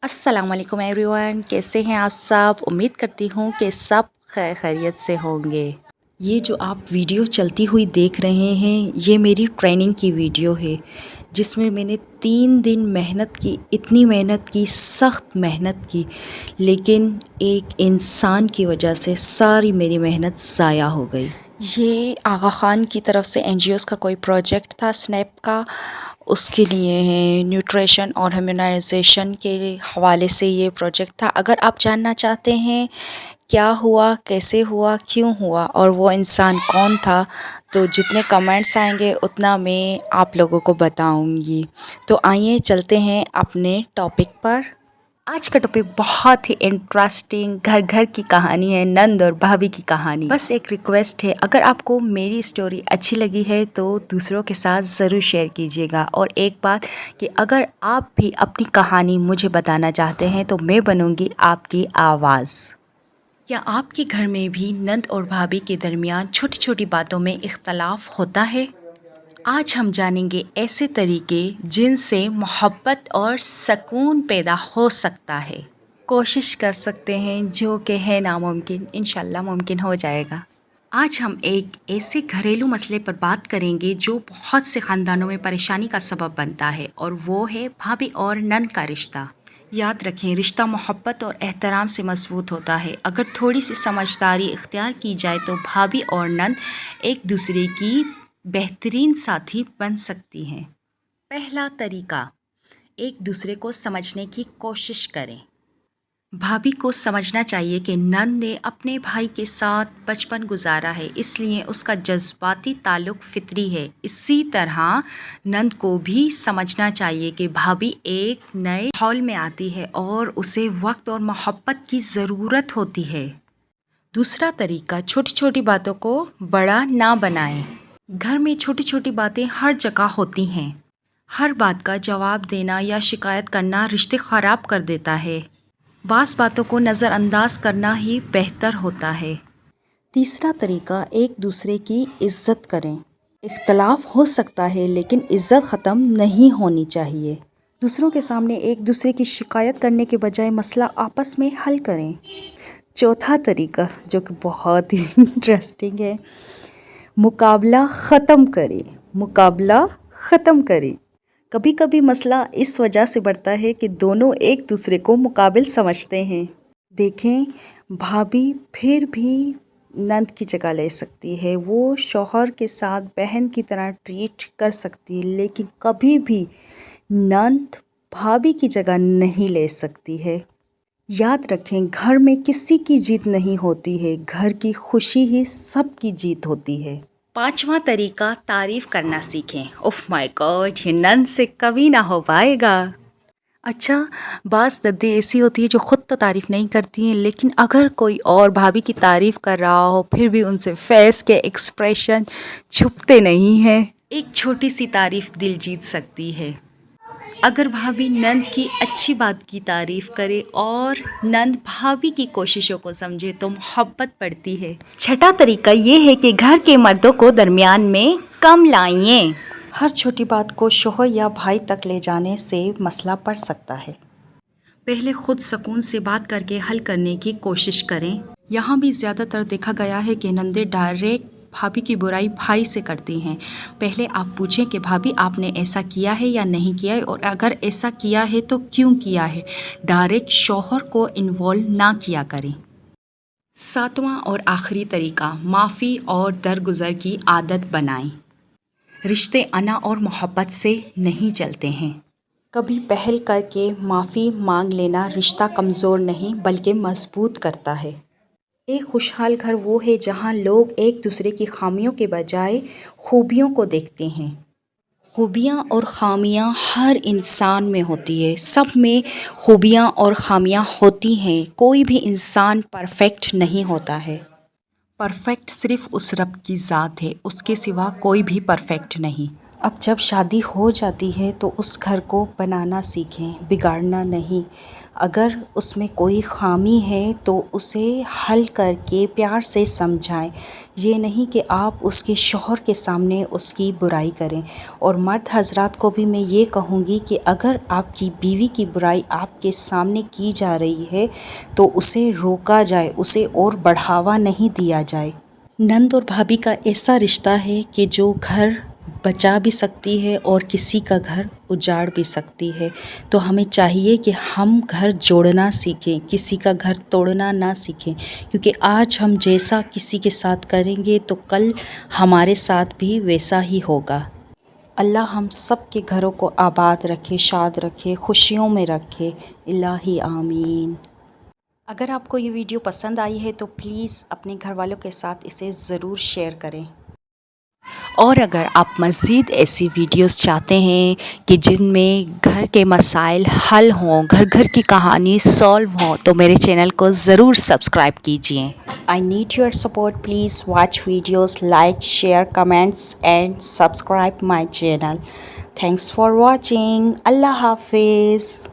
अस्सलाम वालेकुम एवरीवन, कैसे हैं आप सब। उम्मीद करती हूँ कि सब खैर खैरियत से होंगे। ये जो आप वीडियो चलती हुई देख रहे हैं, ये मेरी ट्रेनिंग की वीडियो है जिसमें मैंने 3 दिन मेहनत की, इतनी मेहनत की, सख्त मेहनत की, लेकिन एक इंसान की वजह से सारी मेरी मेहनत ज़ाया हो गई। ये आगा ख़ान की तरफ से एनजीओज़ का कोई प्रोजेक्ट था स्नैप का, उसके लिए न्यूट्रिशन और ह्यूमनाइजेशन के हवाले से ये प्रोजेक्ट था। अगर आप जानना चाहते हैं क्या हुआ, कैसे हुआ, क्यों हुआ और वो इंसान कौन था, तो जितने कमेंट्स आएंगे उतना मैं आप लोगों को बताऊंगी। तो आइए चलते हैं अपने टॉपिक पर। आज का टॉपिक बहुत ही इंटरेस्टिंग घर घर की कहानी है, नंद और भाभी की कहानी। बस एक रिक्वेस्ट है, अगर आपको मेरी स्टोरी अच्छी लगी है तो दूसरों के साथ ज़रूर शेयर कीजिएगा। और एक बात कि अगर आप भी अपनी कहानी मुझे बताना चाहते हैं तो मैं बनूंगी आपकी आवाज़। क्या आपके घर में भी नंद और भाभी के दरमियान छोटी छोटी बातों में इख्तलाफ होता है? आज हम जानेंगे ऐसे तरीके जिनसे मोहब्बत और सुकून पैदा हो सकता है। कोशिश कर सकते हैं, जो कि है नामुमकिन, इंशाल्लाह मुमकिन हो जाएगा। आज हम एक ऐसे घरेलू मसले पर बात करेंगे जो बहुत से ख़ानदानों में परेशानी का सबब बनता है, और वो है भाभी और नंद का रिश्ता। याद रखें, रिश्ता मोहब्बत और एहतराम से मजबूत होता है। अगर थोड़ी सी समझदारी इख्तियार की जाए तो भाभी और नंद एक दूसरे की बेहतरीन साथी बन सकती हैं। पहला तरीका, एक दूसरे को समझने की कोशिश करें। भाभी को समझना चाहिए कि नंद ने अपने भाई के साथ बचपन गुजारा है, इसलिए उसका जज्बाती ताल्लुक़ फितरी है। इसी तरह नंद को भी समझना चाहिए कि भाभी एक नए माहौल में आती है और उसे वक्त और मोहब्बत की ज़रूरत होती है। दूसरा तरीका, छोटी छोटी बातों को बड़ा ना बनाएं। घर में छोटी छोटी बातें हर जगह होती हैं। हर बात का जवाब देना या शिकायत करना रिश्ते ख़राब कर देता है। बास बातों को नज़रअंदाज करना ही बेहतर होता है। तीसरा तरीका, एक दूसरे की इज़्ज़त करें। इख्तलाफ हो सकता है लेकिन इज़्ज़त ख़त्म नहीं होनी चाहिए। दूसरों के सामने एक दूसरे की शिकायत करने के बजाय मसला आपस में हल करें। चौथा तरीका, जो कि बहुत ही इंटरेस्टिंग है, मुकाबला ख़त्म करें। मुकाबला ख़त्म करें। कभी कभी मसला इस वजह से बढ़ता है कि दोनों एक दूसरे को मुकाबिल समझते हैं। देखें, भाभी फिर भी नंद की जगह ले सकती है, वो शौहर के साथ बहन की तरह ट्रीट कर सकती है, लेकिन कभी भी नंद भाभी की जगह नहीं ले सकती है। याद रखें, घर में किसी की जीत नहीं होती है, घर की खुशी ही सबकी जीत होती है। पांचवा तरीका, तारीफ करना सीखें। ओह माय गॉड, ये नंद से कभी ना हो पाएगा। अच्छा, बाज़ नंदें ऐसी होती है जो ख़ुद तो तारीफ़ नहीं करती हैं, लेकिन अगर कोई और भाभी की तारीफ़ कर रहा हो फिर भी उनसे फेस के एक्सप्रेशन छुपते नहीं हैं। एक छोटी सी तारीफ़ दिल जीत सकती है। अगर भाभी नंद की अच्छी बात की तारीफ़ करे और नंद भाभी की कोशिशों को समझे तो मोहब्बत बढ़ती है। छठा तरीका ये है कि घर के मर्दों को दरमियान में कम लाइए। हर छोटी बात को शोहर या भाई तक ले जाने से मसला बढ़ सकता है। पहले खुद सुकून से बात करके हल करने की कोशिश करें। यहाँ भी ज़्यादातर देखा गया है कि नंदे डायरेक्ट भाभी की बुराई भाई से करती हैं। पहले आप पूछें कि भाभी आपने ऐसा किया है या नहीं किया है, और अगर ऐसा किया है तो क्यों किया है। डायरेक्ट शौहर को इन्वॉल्व ना किया करें। सातवां और आखिरी तरीका, माफ़ी और दरगुजर की आदत बनाएं। रिश्ते अना और मोहब्बत से नहीं चलते हैं। कभी पहल करके माफ़ी मांग लेना रिश्ता कमज़ोर नहीं बल्कि मजबूत करता है। एक खुशहाल घर वो है जहाँ लोग एक दूसरे की खामियों के बजाय खूबियों को देखते हैं। खूबियाँ और खामियाँ हर इंसान में होती है, सब में खूबियाँ और खामियाँ होती हैं। कोई भी इंसान परफेक्ट नहीं होता है। परफेक्ट सिर्फ उस रब की ज़ात है, उसके सिवा कोई भी परफेक्ट नहीं। अब जब शादी हो जाती है तो उस घर को बनाना सीखें, बिगाड़ना नहीं। اگر اس میں کوئی خامی ہے تو اسے حل کر کے پیار سے سمجھائیں. یہ نہیں کہ آپ اس کے شوہر کے سامنے اس کی برائی کریں. اور مرد حضرات کو بھی میں یہ کہوں گی کہ اگر آپ کی بیوی کی برائی آپ کے سامنے کی جا رہی ہے تو اسے روکا جائے، اسے اور بڑھاوا نہیں دیا جائے. نند اور بھابھی کا ایسا رشتہ ہے کہ جو گھر بچا بھی سکتی ہے اور کسی کا گھر اجاڑ بھی سکتی ہے. تو ہمیں چاہیے کہ ہم گھر جوڑنا سیکھیں، کسی کا گھر توڑنا نہ سیکھیں، کیونکہ آج ہم جیسا کسی کے ساتھ کریں گے تو کل ہمارے ساتھ بھی ویسا ہی ہوگا. اللہ ہم سب کے گھروں کو آباد رکھے، شاد رکھے، خوشیوں میں رکھے. الہی آمین. اگر آپ کو یہ ویڈیو پسند آئی ہے تو پلیز اپنے گھر والوں کے ساتھ اسے ضرور شیئر کریں. اور اگر آپ مزید ایسی ویڈیوز چاہتے ہیں کہ جن میں گھر کے مسائل حل ہوں، گھر گھر کی کہانی سولو ہوں، تو میرے چینل کو ضرور سبسکرائب کیجئے. I need your support. Please watch videos, like, share, comments and subscribe my channel. Thanks for watching. Allah Hafiz.